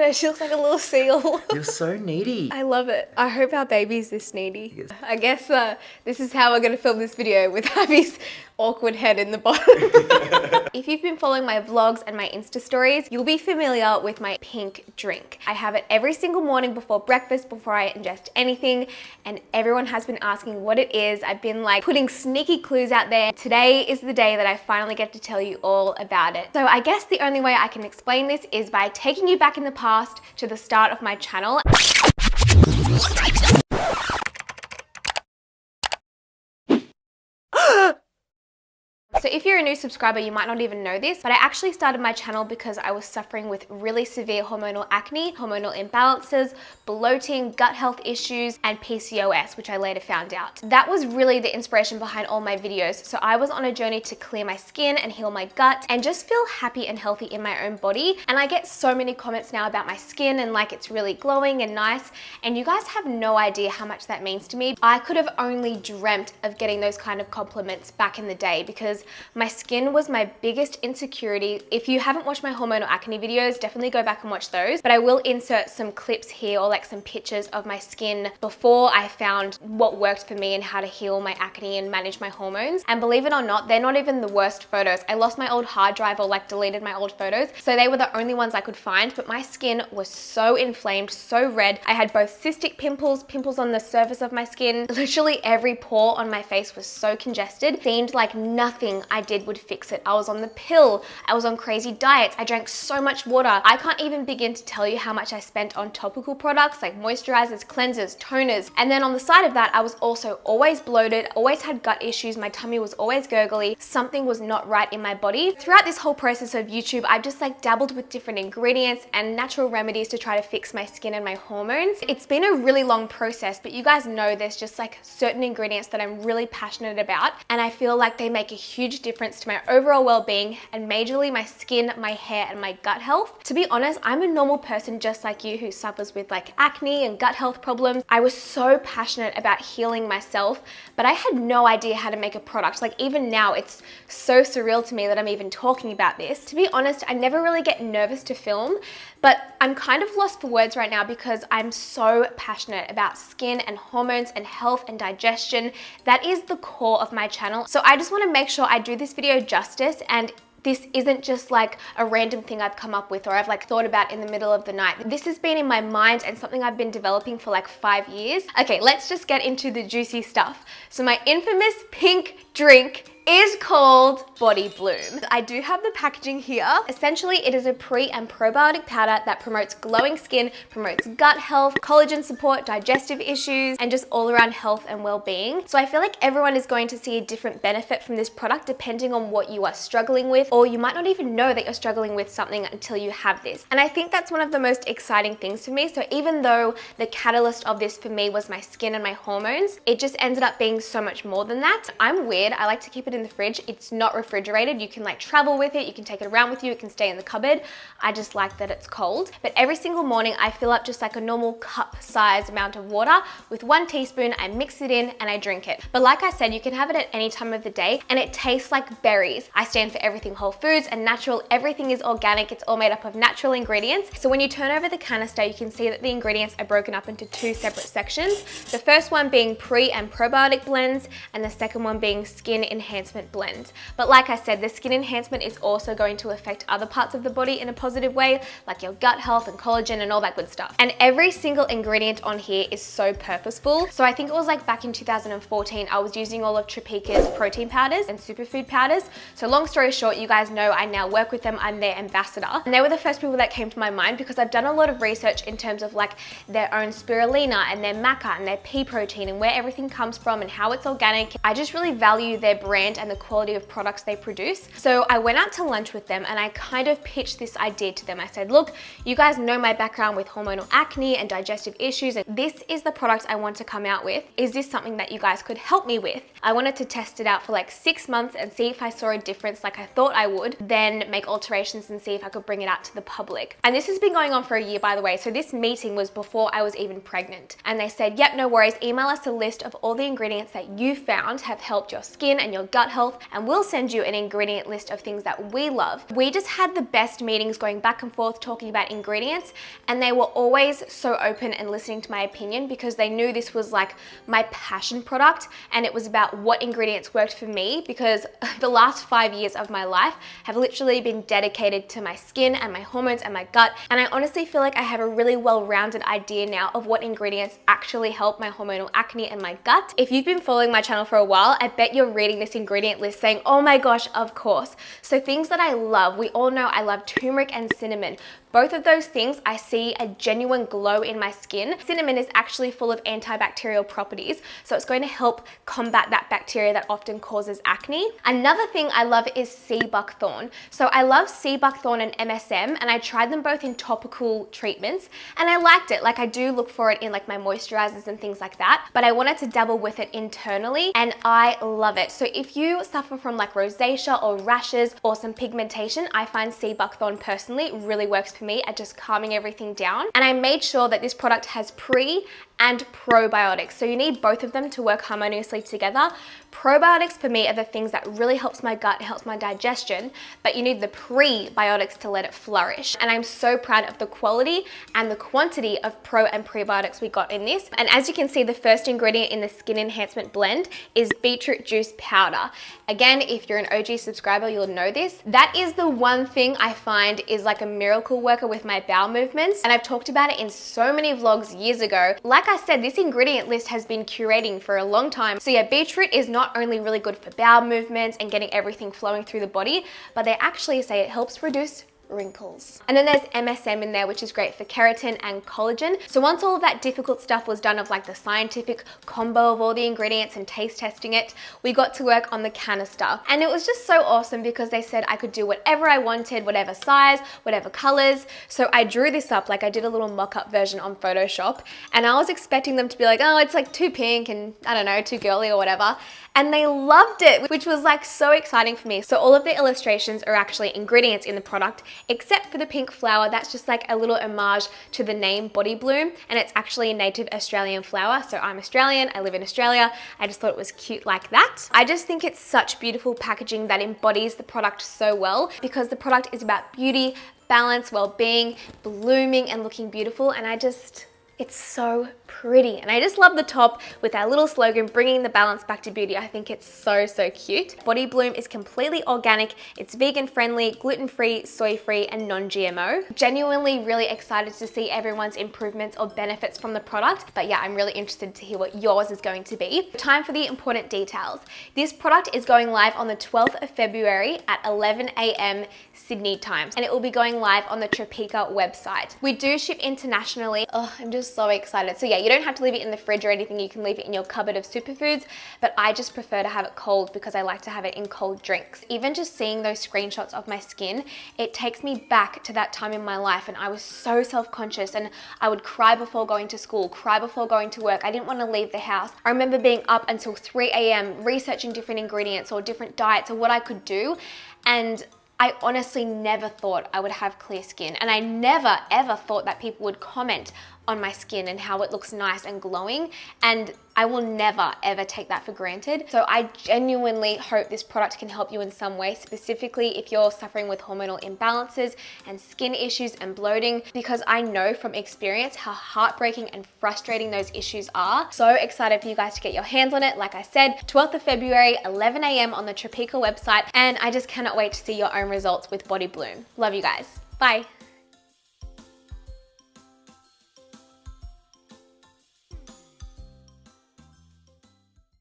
her. She looks like a little seal. You're so needy. I love it. I hope our baby's this needy. Yes. I guess this is how we're going to film this video, with Abby's awkward head in the bottom. If you've been following my vlogs and my Insta stories, you'll be familiar with my pink drink. I have it every single morning before breakfast, before I ingest anything, and everyone has been asking what it is. I've been like putting sneaky clues out there. Today is the day that I finally get to tell you all about it. So I guess the only way I can explain this is by taking you back in the past to the start of my channel. So if you're a new subscriber, you might not even know this, but I actually started my channel because I was suffering with really severe hormonal acne, hormonal imbalances, bloating, gut health issues, and PCOS, which I later found out. That was really the inspiration behind all my videos. So I was on a journey to clear my skin and heal my gut and just feel happy and healthy in my own body. And I get so many comments now about my skin and like it's really glowing and nice. And you guys have no idea how much that means to me. I could have only dreamt of getting those kind of compliments back in the day because my skin was my biggest insecurity. If you haven't watched my hormonal acne videos, definitely go back and watch those. But I will insert some clips here or like some pictures of my skin before I found what worked for me and how to heal my acne and manage my hormones. And believe it or not, they're not even the worst photos. I lost my old hard drive or like deleted my old photos. So they were the only ones I could find, but my skin was so inflamed, so red. I had both cystic pimples, pimples on the surface of my skin. Literally every pore on my face was so congested. Seemed like nothing I did would fix it. I was on the pill. I was on crazy diets. I drank so much water. I can't even begin to tell you how much I spent on topical products like moisturizers, cleansers, toners. And then on the side of that, I was also always bloated, always had gut issues. My tummy was always gurgly. Something was not right in my body. Throughout this whole process of YouTube, I've just like dabbled with different ingredients and natural remedies to try to fix my skin and my hormones. It's been a really long process, but you guys know there's just like certain ingredients that I'm really passionate about. And I feel like they make a huge difference to my overall well-being and majorly my skin, my hair, and my gut health. To be honest, I'm a normal person just like you who suffers with like acne and gut health problems. I was so passionate about healing myself, but I had no idea how to make a product. Like even now, it's so surreal to me that I'm even talking about this. To be honest, I never really get nervous to film, but I'm kind of lost for words right now because I'm so passionate about skin and hormones and health and digestion. That is the core of my channel. So I just want to make sure I do this video justice, and this isn't just like a random thing I've come up with or I've like thought about in the middle of the night. This has been in my mind and something I've been developing for like 5 years. Okay, let's just get into the juicy stuff. So my infamous pink drink is called Body Bloom. I do have the packaging here. Essentially, it is a pre and probiotic powder that promotes glowing skin, promotes gut health, collagen support, digestive issues, and just all around health and well-being. So I feel like everyone is going to see a different benefit from this product depending on what you are struggling with, or you might not even know that you're struggling with something until you have this. And I think that's one of the most exciting things for me. So even though the catalyst of this for me was my skin and my hormones, it just ended up being so much more than that. I'm weird. I like to keep it in the fridge. It's not refrigerated. You can like travel with it. You can take it around with you. It can stay in the cupboard. I just like that it's cold. But every single morning I fill up just like a normal cup size amount of water with 1 teaspoon. I mix it in and I drink it. But like I said, you can have it at any time of the day and it tastes like berries. I stand for everything whole foods and natural. Everything is organic. It's all made up of natural ingredients. So when you turn over the canister, you can see that the ingredients are broken up into 2 separate sections. The first one being pre and probiotic blends and the second one being skin enhancement blends. But like I said, the skin enhancement is also going to affect other parts of the body in a positive way, like your gut health and collagen and all that good stuff. And every single ingredient on here is so purposeful. So I think it was like back in 2014, I was using all of Tropeaka's protein powders and superfood powders. So long story short, you guys know I now work with them. I'm their ambassador. And they were the first people that came to my mind because I've done a lot of research in terms of like their own spirulina and their maca and their pea protein and where everything comes from and how it's organic. I just really value their brand and the quality of products they produce. So I went out to lunch with them and I kind of pitched this idea to them. I said, look, you guys know my background with hormonal acne and digestive issues, and this is the product I want to come out with. Is this something that you guys could help me with? I wanted to test it out for like 6 months and see if I saw a difference like I thought I would, then make alterations and see if I could bring it out to the public. And this has been going on for a year, by the way. So this meeting was before I was even pregnant. And they said, yep, no worries, email us a list of all the ingredients that you found have helped your skin and your gut gut health, and we'll send you an ingredient list of things that we love. We just had the best meetings going back and forth talking about ingredients, and they were always so open and listening to my opinion because they knew this was like my passion product, and it was about what ingredients worked for me, because the last 5 years of my life have literally been dedicated to my skin and my hormones and my gut, and I honestly feel like I have a really well-rounded idea now of what ingredients actually help my hormonal acne and my gut. If you've been following my channel for a while, I bet you're reading this ingredient list saying, oh my gosh, of course. So things that I love, we all know I love turmeric and cinnamon. Both of those things, I see a genuine glow in my skin. Cinnamon is actually full of antibacterial properties, so it's going to help combat that bacteria that often causes acne. Another thing I love is sea buckthorn. So I love sea buckthorn and MSM, and I tried them both in topical treatments, and I liked it. Like, I do look for it in like my moisturizers and things like that, but I wanted to dabble with it internally, and I love it. So if you suffer from like rosacea or rashes or some pigmentation, I find sea buckthorn personally really works for me at just calming everything down. And I made sure that this product has pre and probiotics. So you need both of them to work harmoniously together. Probiotics for me are the things that really helps my gut, helps my digestion, but you need the prebiotics to let it flourish. And I'm so proud of the quality and the quantity of pro and prebiotics we got in this. And as you can see, the first ingredient in the skin enhancement blend is beetroot juice powder. Again, if you're an OG subscriber, you'll know this. That is the one thing I find is like a miracle worker with my bowel movements. And I've talked about it in so many vlogs years ago. Like I said, this ingredient list has been curating for a long time. So yeah, beetroot is not only really good for bowel movements and getting everything flowing through the body, but they actually say it helps reduce wrinkles. And then there's MSM in there, which is great for keratin and collagen. So once all of that difficult stuff was done of like the scientific combo of all the ingredients and taste testing it, we got to work on the canister. And it was just so awesome because they said I could do whatever I wanted, whatever size, whatever colors. So I drew this up, like I did a little mock-up version on Photoshop, and I was expecting them to be like, oh, it's like too pink and I don't know, too girly or whatever. And they loved it, which was like so exciting for me. So all of the illustrations are actually ingredients in the product, except for the pink flower. That's just like a little homage to the name Body Bloom, and it's actually a native Australian flower. So I'm Australian, I live in Australia. I just thought it was cute like that. I just think it's such beautiful packaging that embodies the product so well, because the product is about beauty, balance, well-being, blooming and looking beautiful, and it's so pretty. And I just love the top with our little slogan, bringing the balance back to beauty. I think it's so, so cute. Body Bloom is completely organic. It's vegan friendly, gluten-free, soy-free, and non-GMO. Genuinely really excited to see everyone's improvements or benefits from the product. But yeah, I'm really interested to hear what yours is going to be. Time for the important details. This product is going live on the 12th of February at 11 a.m. Sydney time, and it will be going live on the Tropeaka website. We do ship internationally. Oh, I'm just so excited. So yeah, you don't have to leave it in the fridge or anything. You can leave it in your cupboard of superfoods, but I just prefer to have it cold because I like to have it in cold drinks. Even just seeing those screenshots of my skin, it takes me back to that time in my life, and I was so self-conscious, and I would cry before going to school, cry before going to work. I didn't want to leave the house. I remember being up until 3 a.m. researching different ingredients or different diets or what I could do, and I honestly never thought I would have clear skin, and I never ever thought that people would comment on my skin and how it looks nice and glowing, and I will never ever take that for granted. So I genuinely hope this product can help you in some way, specifically if you're suffering with hormonal imbalances and skin issues and bloating, because I know from experience how heartbreaking and frustrating those issues are. So excited for you guys to get your hands on it. Like I said, 12th of February, 11 a.m. on the Tropeaka website, and I just cannot wait to see your own results with Body Bloom. Love you guys. Bye.